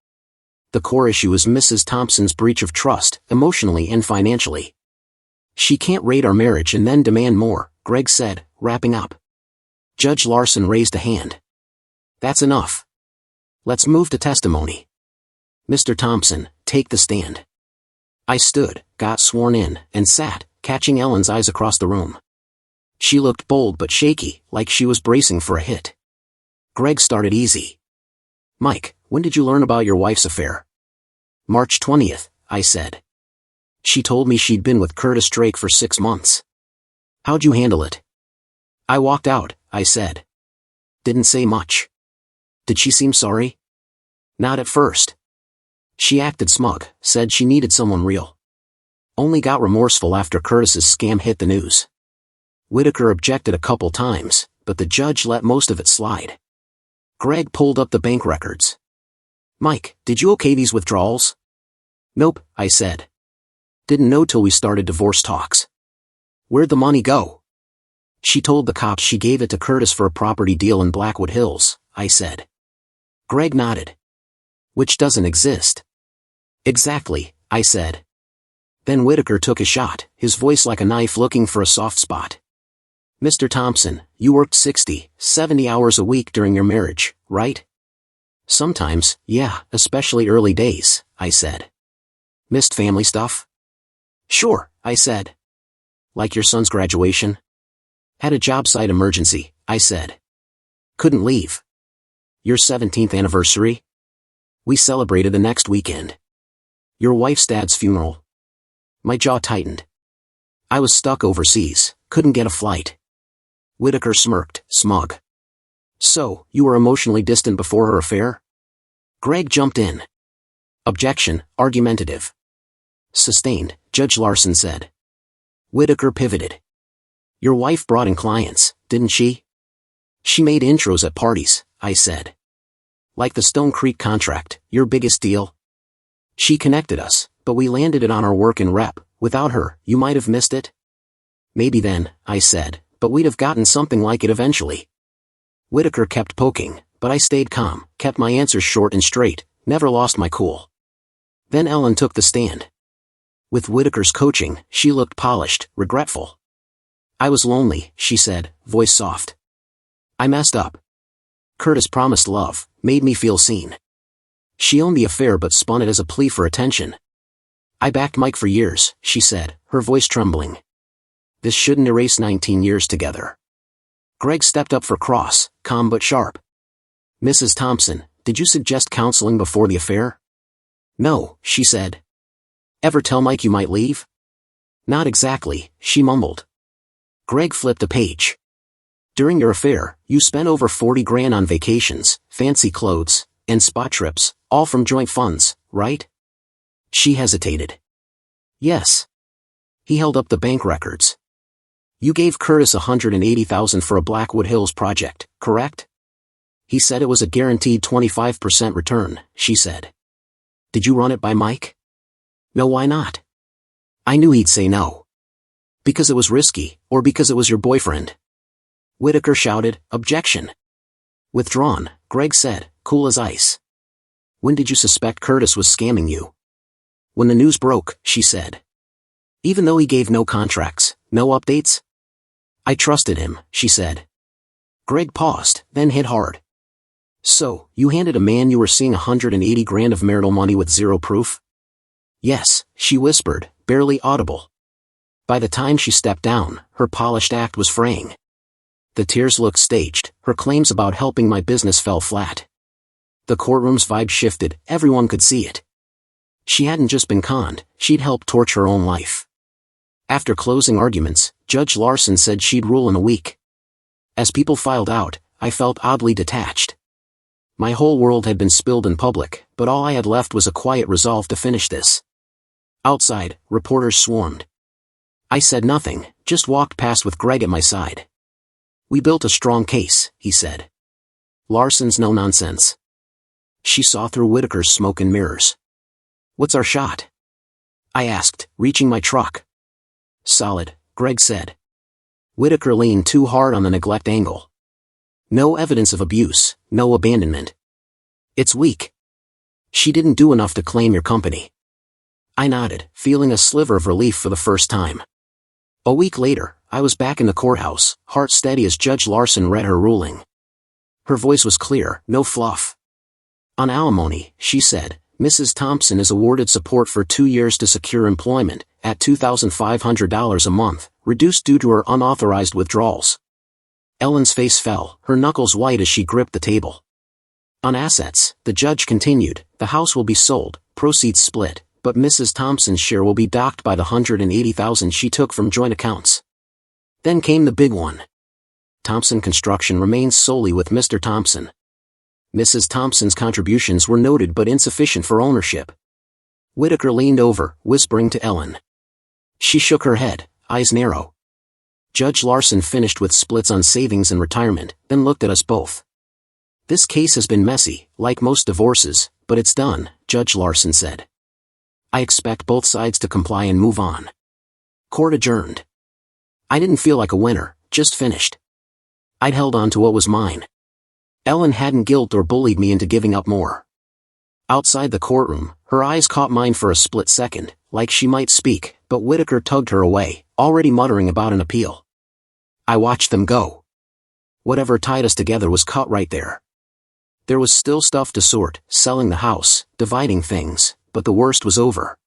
"The core issue is Mrs. Thompson's breach of trust, emotionally and financially. She can't raid our marriage and then demand more," Greg said, wrapping up. Judge Larson raised a hand. "That's enough. Let's move to testimony. Mr. Thompson, take the stand." I stood, got sworn in, and sat, catching Ellen's eyes across the room. She looked bold but shaky, like she was bracing for a hit. Greg started easy. "Mike, when did you learn about your wife's affair?" "March 20th, I said. "She told me she'd been with Curtis Drake for 6 months. "How'd you handle it?" "I walked out," I said. "Didn't say much." "Did she seem sorry?" "Not at first. She acted smug, said she needed someone real. Only got remorseful after Curtis's scam hit the news." Whitaker objected a couple times, but the judge let most of it slide. Greg pulled up the bank records. "Mike, did you okay these withdrawals?" "Nope," I said. "Didn't know till we started divorce talks." "Where'd the money go?" "She told the cops she gave it to Curtis for a property deal in Blackwood Hills," I said. Greg nodded. "Which doesn't exist." "Exactly," I said. Then Whitaker took a shot, his voice like a knife looking for a soft spot. "Mr. Thompson, you worked 60, 70 hours a week during your marriage, right?" "Sometimes, yeah, especially early days," I said. "Missed family stuff?" "Sure," I said. "Like your son's graduation?" "Had a job site emergency," I said. "Couldn't leave." "Your 17th anniversary?" "We celebrated the next weekend." "Your wife's dad's funeral?" My jaw tightened. I was stuck overseas, couldn't get a flight. Whitaker smirked, smug. "So, you were emotionally distant before her affair?" Greg jumped in. "Objection, argumentative." "Sustained," Judge Larson said. Whitaker pivoted. "Your wife brought in clients, didn't she?" "She made intros at parties," I said. "Like the Stone Creek contract, your biggest deal?" "She connected us, but we landed it on our work in rep. Without her, you might have missed it." "Maybe then," I said, "but we'd have gotten something like it eventually." Whitaker kept poking, but I stayed calm, kept my answers short and straight, never lost my cool. Then Ellen took the stand. With Whitaker's coaching, she looked polished, regretful. "I was lonely," she said, voice soft. "I messed up. Curtis promised love, made me feel seen. She owned the affair but spun it as a plea for attention. I backed Mike for years," she said, her voice trembling. "This shouldn't erase 19 years together." Greg stepped up for cross, calm but sharp. "Mrs. Thompson, did you suggest counseling before the affair?" "No," she said. "Ever tell Mike you might leave?" "Not exactly," she mumbled. Greg flipped a page. "During your affair, you spent over 40 grand on vacations, fancy clothes, and spa trips, all from joint funds, right?" She hesitated. "Yes." He held up the bank records. "You gave Curtis $180,000 for a Blackwood Hills project, correct?" "He said it was a guaranteed 25% return," she said. "Did you run it by Mike?" "No, why not?" "I knew he'd say no." "Because it was risky, or because it was your boyfriend?" Whitaker shouted, "Objection." "Withdrawn," Greg said, cool as ice. "When did you suspect Curtis was scamming you?" "When the news broke," she said. "Even though he gave no contracts, no updates?" "I trusted him," she said. Greg paused, then hit hard. "So, you handed a man you were seeing 180 grand of marital money with zero proof?" "Yes," she whispered, barely audible. By the time she stepped down, her polished act was fraying. The tears looked staged, her claims about helping my business fell flat. The courtroom's vibe shifted, everyone could see it. She hadn't just been conned, she'd helped torch her own life. After closing arguments, Judge Larson said she'd rule in a week. As people filed out, I felt oddly detached. My whole world had been spilled in public, but all I had left was a quiet resolve to finish this. Outside, reporters swarmed. I said nothing, just walked past with Greg at my side. "We built a strong case," he said. "Larson's no nonsense." She saw through Whitaker's smoke and mirrors. "What's our shot?" I asked, reaching my truck. "Solid," Greg said. Whitaker leaned too hard on the neglect angle. "No evidence of abuse, no abandonment. It's weak. She didn't do enough to claim your company." I nodded, feeling a sliver of relief for the first time. A week later, I was back in the courthouse, heart steady as Judge Larson read her ruling. Her voice was clear, no fluff. "On alimony," she said, "Mrs. Thompson is awarded support for 2 years to secure employment, at $2,500 a month, reduced due to her unauthorized withdrawals." Ellen's face fell, her knuckles white as she gripped the table. "On assets," the judge continued, "the house will be sold, proceeds split, but Mrs. Thompson's share will be docked by the $180,000 she took from joint accounts." Then came the big one. Thompson Construction remains solely with Mr. Thompson. Mrs. Thompson's contributions were noted but insufficient for ownership. Whitaker leaned over, whispering to Ellen. She shook her head, eyes narrow. Judge Larson finished with splits on savings and retirement, then looked at us both. This case has been messy, like most divorces, but it's done, Judge Larson said. I expect both sides to comply and move on. Court adjourned. I didn't feel like a winner, just finished. I'd held on to what was mine. Ellen hadn't guilt or bullied me into giving up more. Outside the courtroom, her eyes caught mine for a split second, like she might speak, but Whitaker tugged her away, already muttering about an appeal. I watched them go. Whatever tied us together was cut right there. There was still stuff to sort, selling the house, dividing things, but the worst was over.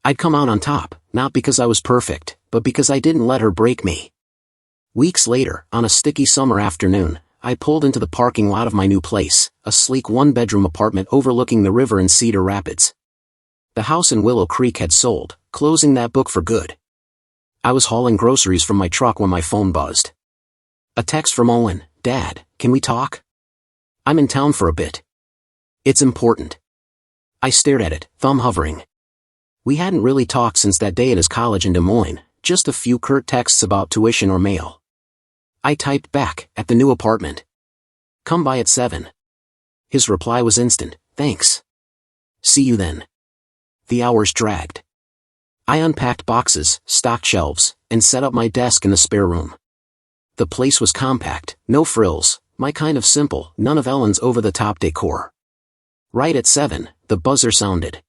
I'd come out on top, not because I was perfect, but because I didn't let her break me. Weeks later, on a sticky summer afternoon, I pulled into the parking lot of my new place, a sleek one-bedroom apartment overlooking the river in Cedar Rapids. The house in Willow Creek had sold, closing that book for good. I was hauling groceries from my truck when my phone buzzed. A text from Owen, "Dad, can we talk? I'm in town for a bit. It's important." I stared at it, thumb hovering. We hadn't really talked since that day at his college in Des Moines, just a few curt texts about tuition or mail. I typed back, "At the new apartment. Come by at 7. His reply was instant, "Thanks. See you then." The hours dragged. I unpacked boxes, stocked shelves, and set up my desk in the spare room. The place was compact, no frills, my kind of simple, none of Ellen's over-the-top decor. Right at 7, the buzzer sounded.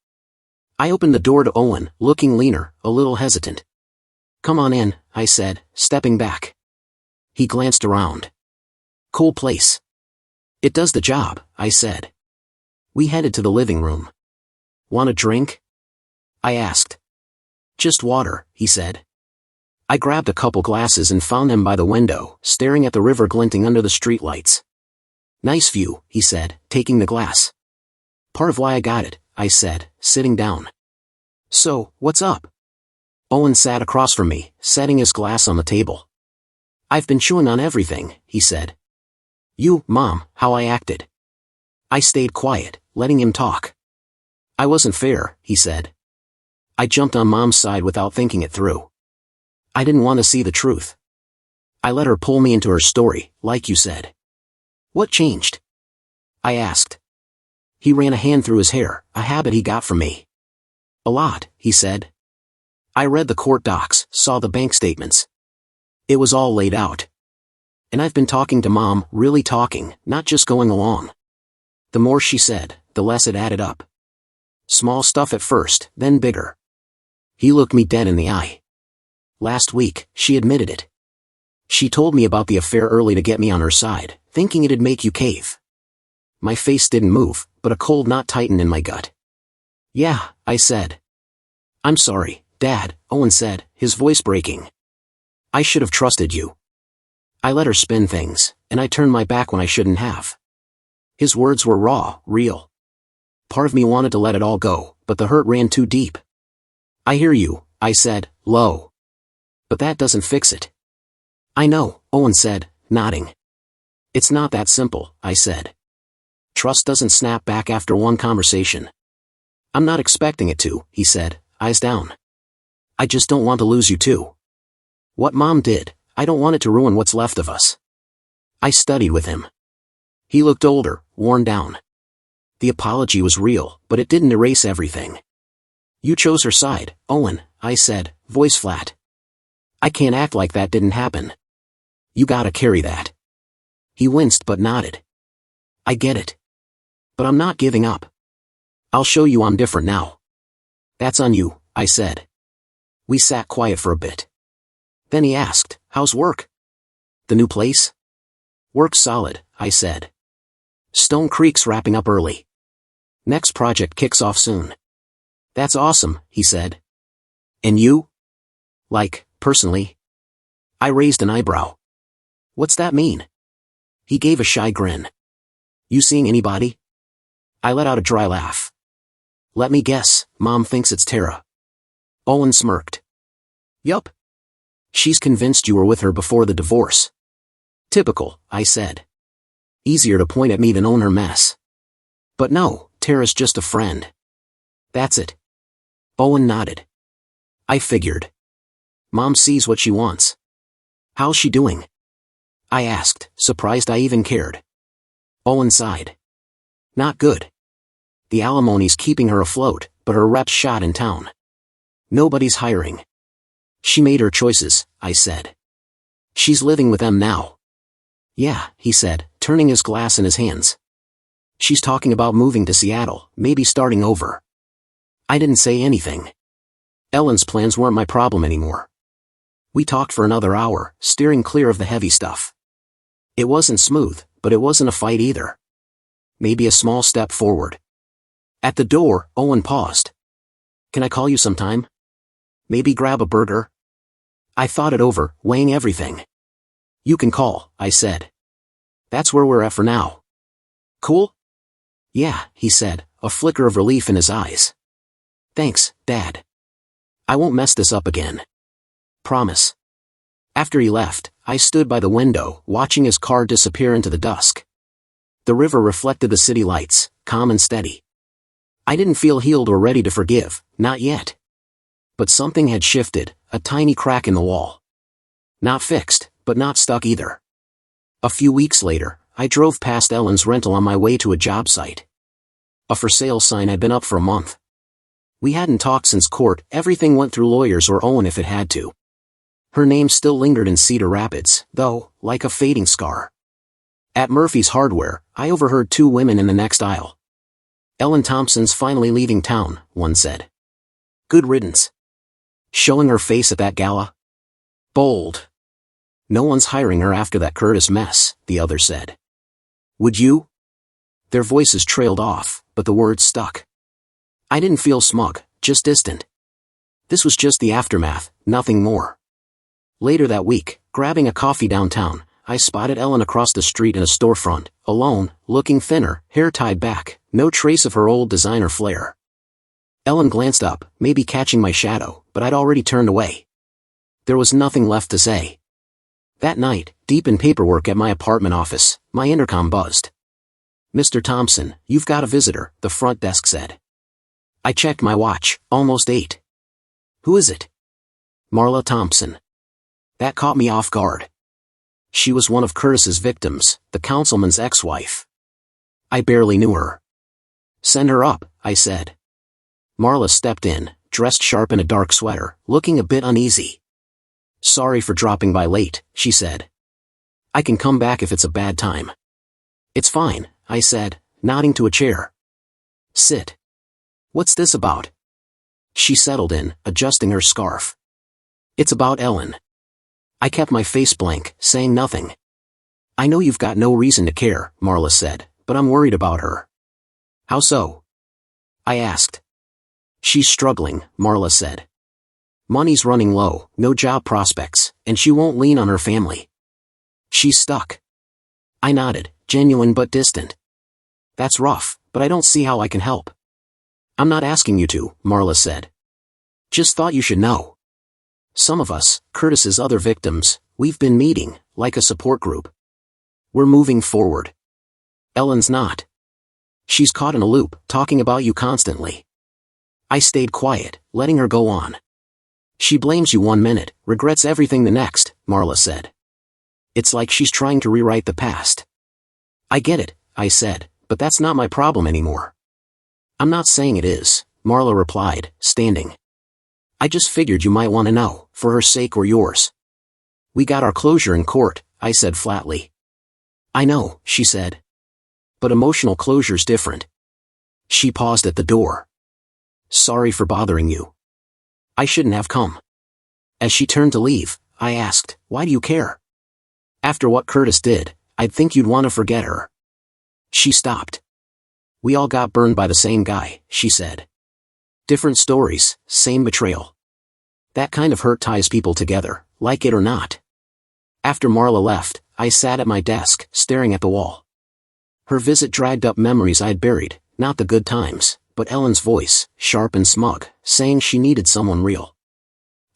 I opened the door to Owen, looking leaner, a little hesitant. "Come on in," I said, stepping back. He glanced around. "Cool place." "It does the job," I said. We headed to the living room. "Want a drink?" I asked. "Just water," he said. I grabbed a couple glasses and found him by the window, staring at the river glinting under the streetlights. "Nice view," he said, taking the glass. "Part of why I got it," I said, sitting down. "So, what's up?" Owen sat across from me, setting his glass on the table. "I've been chewing on everything," he said. "You, Mom, how I acted." I stayed quiet, letting him talk. "I wasn't fair," he said. I jumped on Mom's side without thinking it through. I didn't want to see the truth. I let her pull me into her story, like you said. "What changed?" I asked. He ran a hand through his hair, a habit he got from me. "A lot," he said. I read the court docs, saw the bank statements. It was all laid out. And I've been talking to Mom, really talking, not just going along. The more she said, the less it added up. Small stuff at first, then bigger. He looked me dead in the eye. "Last week, she admitted it. She told me about the affair early to get me on her side, thinking it'd make you cave." My face didn't move, but a cold knot tightened in my gut. "Yeah," I said. "I'm sorry, Dad," Owen said, his voice breaking. "I should have trusted you." I let her spin things, and I turned my back when I shouldn't have. His words were raw, real. Part of me wanted to let it all go, but the hurt ran too deep. "I hear you," I said, low. "But that doesn't fix it." "I know," Owen said, nodding. "It's not that simple," I said. "Trust doesn't snap back after one conversation." "I'm not expecting it to," he said, eyes down. "I just don't want to lose you too. What Mom did, I don't want it to ruin what's left of us." I studied with him. He looked older, worn down. The apology was real, but it didn't erase everything. "You chose her side, Owen," I said, voice flat. "I can't act like that didn't happen. You gotta carry that." He winced but nodded. "I get it. But I'm not giving up. I'll show you I'm different now." "That's on you," I said. We sat quiet for a bit. Then he asked, "How's work?" "The new place?" "Work's solid," I said. "Stone Creek's wrapping up early. Next project kicks off soon." "That's awesome," he said. "And you?" "Like, personally?" I raised an eyebrow. "What's that mean?" He gave a shy grin. "You seeing anybody?" I let out a dry laugh. "Let me guess, Mom thinks it's Tara." Owen smirked. "Yup. She's convinced you were with her before the divorce." "Typical," I said. Easier to point at me than own her mess. "But no, Tara's just a friend." "That's it." Owen nodded. "I figured. Mom sees what she wants." How's she doing? I asked, surprised I even cared. Owen sighed. Not good. The alimony's keeping her afloat, but her rep's shot in town. Nobody's hiring. She made her choices, I said. She's living with them now. Yeah, he said, turning his glass in his hands. She's talking about moving to Seattle, maybe starting over. I didn't say anything. Ellen's plans weren't my problem anymore. We talked for another hour, steering clear of the heavy stuff. It wasn't smooth, but it wasn't a fight either. Maybe a small step forward. At the door, Owen paused. Can I call you sometime? Maybe grab a burger? I thought it over, weighing everything. You can call, I said. That's where we're at for now. Cool? Yeah, he said, a flicker of relief in his eyes. Thanks, Dad. I won't mess this up again. Promise. After he left, I stood by the window, watching his car disappear into the dusk. The river reflected the city lights, calm and steady. I didn't feel healed or ready to forgive, not yet. But something had shifted, a tiny crack in the wall. Not fixed, but not stuck either. A few weeks later, I drove past Ellen's rental on my way to a job site. A for sale sign had been up for a month. We hadn't talked since court, everything went through lawyers or Owen if it had to. Her name still lingered in Cedar Rapids, though, like a fading scar. At Murphy's Hardware, I overheard two women in the next aisle. Ellen Thompson's finally leaving town, one said. Good riddance. Showing her face at that gala? Bold. No one's hiring her after that Curtis mess, the other said. Would you? Their voices trailed off, but the words stuck. I didn't feel smug, just distant. This was just the aftermath, nothing more. Later that week, grabbing a coffee downtown, I spotted Ellen across the street in a storefront, alone, looking thinner, hair tied back, no trace of her old designer flair. Ellen glanced up, maybe catching my shadow, but I'd already turned away. There was nothing left to say. That night, deep in paperwork at my apartment office, my intercom buzzed. Mr. Thompson, you've got a visitor, the front desk said. I checked my watch, almost 8. Who is it? Marla Thompson. That caught me off guard. She was one of Curtis's victims, the councilman's ex-wife. I barely knew her. Send her up, I said. Marla stepped in, dressed sharp in a dark sweater, looking a bit uneasy. Sorry for dropping by late, she said. I can come back if it's a bad time. It's fine, I said, nodding to a chair. Sit. What's this about? She settled in, adjusting her scarf. It's about Ellen. I kept my face blank, saying nothing. I know you've got no reason to care, Marla said, but I'm worried about her. How so? I asked. She's struggling, Marla said. Money's running low, no job prospects, and she won't lean on her family. She's stuck. I nodded, genuine but distant. That's rough, but I don't see how I can help. I'm not asking you to, Marla said. Just thought you should know. Some of us, Curtis's other victims, we've been meeting, like a support group. We're moving forward. Ellen's not. She's caught in a loop, talking about you constantly. I stayed quiet, letting her go on. She blames you one minute, regrets everything the next, Marla said. It's like she's trying to rewrite the past. I get it, I said, but that's not my problem anymore. I'm not saying it is, Marla replied, standing. I just figured you might want to know, for her sake or yours. We got our closure in court, I said flatly. I know, she said. But emotional closure's different. She paused at the door. Sorry for bothering you. I shouldn't have come. As she turned to leave, I asked, why do you care? After what Curtis did, I'd think you'd want to forget her. She stopped. We all got burned by the same guy, she said. Different stories, same betrayal. That kind of hurt ties people together, like it or not. After Marla left, I sat at my desk, staring at the wall. Her visit dragged up memories I'd buried, not the good times, but Ellen's voice, sharp and smug, saying she needed someone real.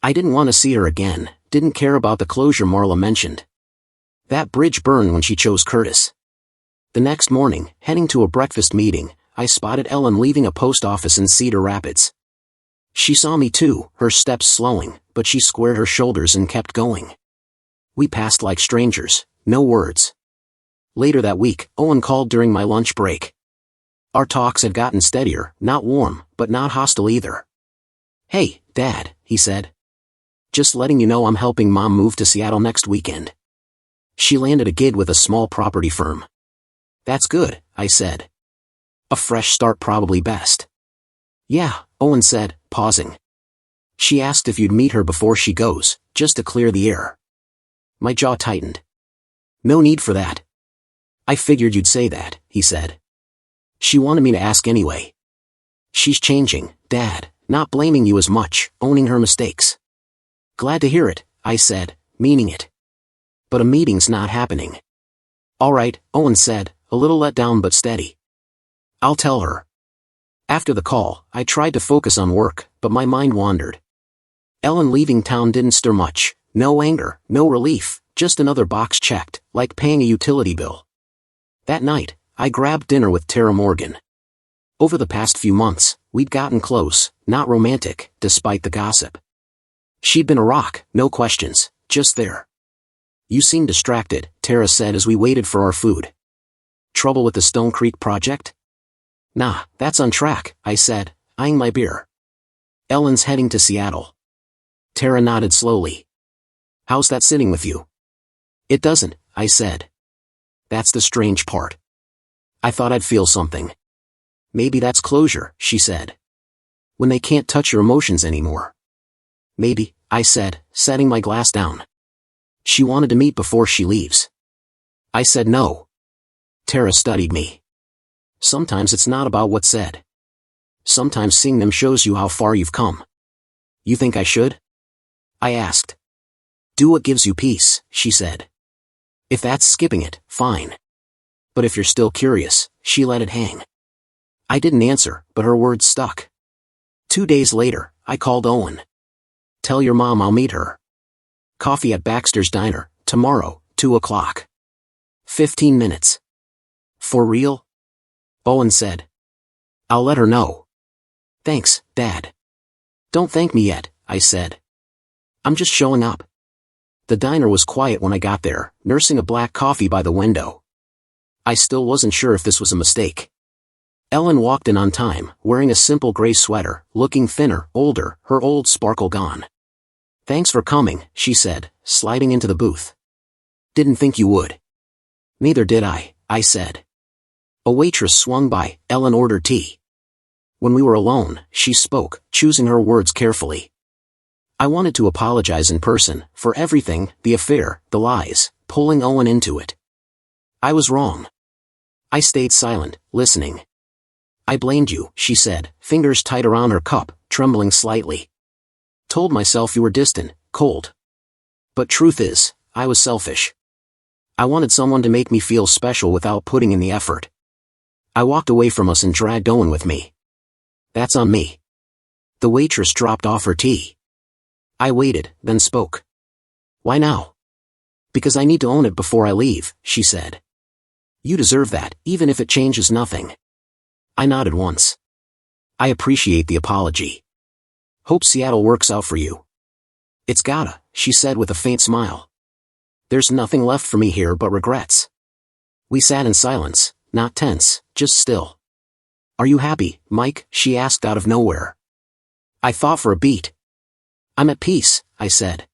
I didn't want to see her again, didn't care about the closure Marla mentioned. That bridge burned when she chose Curtis. The next morning, heading to a breakfast meeting, I spotted Ellen leaving a post office in Cedar Rapids. She saw me too, her steps slowing, but she squared her shoulders and kept going. We passed like strangers, no words. Later that week, Owen called during my lunch break. Our talks had gotten steadier, not warm, but not hostile either. "Hey, Dad," he said. "Just letting you know I'm helping Mom move to Seattle next weekend. She landed a gig with a small property firm." "That's good," I said. "A fresh start probably best." "Yeah," Owen said, pausing. "She asked if you'd meet her before she goes, just to clear the air." My jaw tightened. "No need for that." "I figured you'd say that," he said. "She wanted me to ask anyway. She's changing, Dad, not blaming you as much, owning her mistakes." "Glad to hear it," I said, meaning it. "But a meeting's not happening." "All right," Owen said, a little let down but steady. "I'll tell her." After the call, I tried to focus on work, but my mind wandered. Ellen leaving town didn't stir much, no anger, no relief, just another box checked, like paying a utility bill. That night, I grabbed dinner with Tara Morgan. Over the past few months, we'd gotten close, not romantic, despite the gossip. She'd been a rock, no questions, just there. "You seem distracted," Tara said as we waited for our food. "Trouble with the Stone Creek project?" "Nah, that's on track," I said, eyeing my beer. "Ellen's heading to Seattle." Tara nodded slowly. "How's that sitting with you?" "It doesn't," I said. "That's the strange part. I thought I'd feel something." "Maybe that's closure," she said. "When they can't touch your emotions anymore." "Maybe," I said, setting my glass down. "She wanted to meet before she leaves." I said no. Tara studied me. "Sometimes it's not about what's said. Sometimes seeing them shows you how far you've come." "You think I should?" I asked. "Do what gives you peace," she said. "If that's skipping it, fine. But if you're still curious," she let it hang. I didn't answer, but her words stuck. 2 days later, I called Owen. "Tell your mom I'll meet her. Coffee at Baxter's Diner, tomorrow, 2 o'clock. 15 minutes. For real?" Owen said. "I'll let her know." "Thanks, Dad." "Don't thank me yet," I said. "I'm just showing up." The diner was quiet when I got there, nursing a black coffee by the window. I still wasn't sure if this was a mistake. Ellen walked in on time, wearing a simple gray sweater, looking thinner, older, her old sparkle gone. "Thanks for coming," she said, sliding into the booth. "Didn't think you would." "Neither did I said. A waitress swung by, Ellen ordered tea. When we were alone, she spoke, choosing her words carefully. "I wanted to apologize in person, for everything, the affair, the lies, pulling Owen into it. I was wrong." I stayed silent, listening. "I blamed you," she said, fingers tight around her cup, trembling slightly. "Told myself you were distant, cold. But truth is, I was selfish. I wanted someone to make me feel special without putting in the effort. I walked away from us and dragged Owen with me. That's on me." The waitress dropped off her tea. I waited, then spoke. "Why now?" "Because I need to own it before I leave," she said. "You deserve that, even if it changes nothing." I nodded once. "I appreciate the apology. Hope Seattle works out for you." "It's gotta," she said with a faint smile. "There's nothing left for me here but regrets." We sat in silence, not tense, just still. "Are you happy, Mike?" she asked out of nowhere. I thought for a beat. "I'm at peace," I said.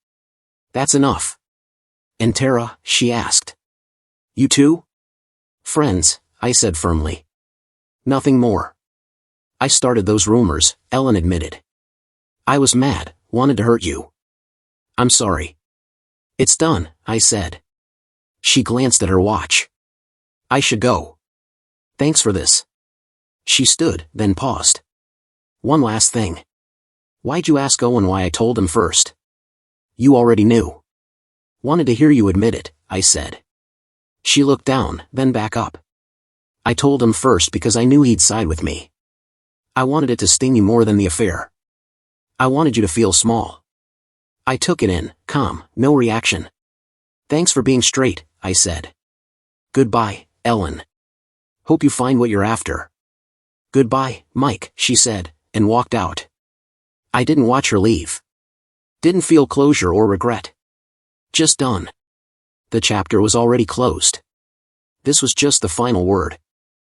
"That's enough." "And Tara?" she asked. "You too?" "Friends," I said firmly. "Nothing more." "I started those rumors," Ellen admitted. "I was mad, wanted to hurt you." "I'm sorry." "It's done," I said. She glanced at her watch. "I should go. Thanks for this." She stood, then paused. "One last thing. Why'd you ask Owen why I told him first?" "You already knew." "Wanted to hear you admit it," I said. She looked down, then back up. "I told him first because I knew he'd side with me. I wanted it to sting you more than the affair. I wanted you to feel small." I took it in, calm, no reaction. "Thanks for being straight," I said. "Goodbye, Ellen. Hope you find what you're after." "Goodbye, Mike," she said, and walked out. I didn't watch her leave. Didn't feel closure or regret. Just done. The chapter was already closed. This was just the final word.